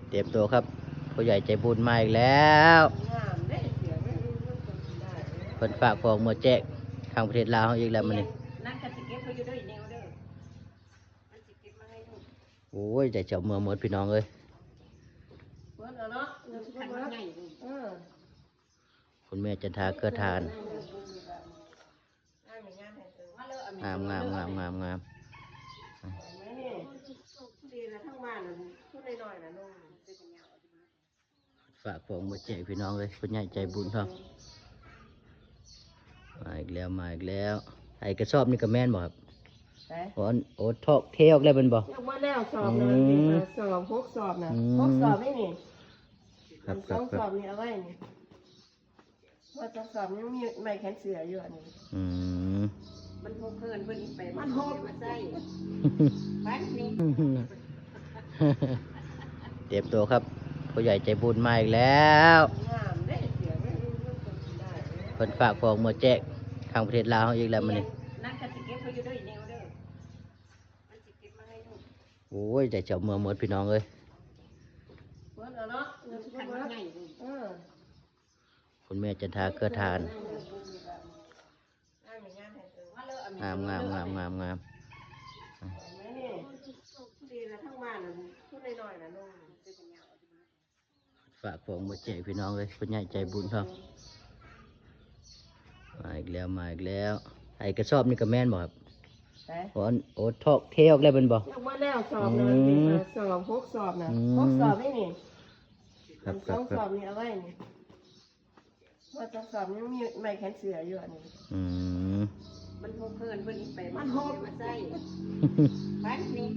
เตรียมตัวครับผู้ใหญ่ใจบุญมาอีกแล้ว เพิ่นฝากของมาแจกทางประเทศลาวอีกแล้วมื้อนี้โอ้ยใจเจ้าเมืองหมดพี่น้องเอ้ยคุณแม่จันทาเกื้อทานงามฝากของมาแจกพี่น้องเลยคุณใหญ่ใจบุญครับมาอีกแล้วไอ้กระสอบนี่ก็แม่นบ่ครับโอ้ทอกเทออกแล้วเป็นบ่ยังว่าแล้วสอบนะสอบหกสอบนะหกสอบไม่นี่สองสอบนี่เอาไว้นี่ว่าจะสอบยังมีไม้แขนเสืออยู่อันนี้มันหกเพิ่นอีกไปมันหกมาใส่บ้านนี้เตรียมตัวครับผู้ใหญ่ใจบุญมาอีกแล้ว เพิ่นฝากของมาแจกทางประเทศลาวอีกแล้วมื้อนี้โอ้ยใจเจ้าเมืองหมดพี่น้องเอ้ยคุณแม่จันทาเกื้อทานงามฝากของมาแจกพี่น้องเลยคุณใหญ่ใจบุญครับมาอีกแล้วไอ้กระสอบนี่ก็แม่นบ่ครับโอ้ทอกเทออกแล้วเป็นบ่ยังว่าแล้วสอบนะสอบหกสอบนะหกสอบไม่นี่สองสอบนี่เอาไว้นี่ว่าจะสอบยังมีไม้แขนเสืออยู่อันนี้มันหกเพิ่นอีกไปมันหกมาใส่บ้านนี้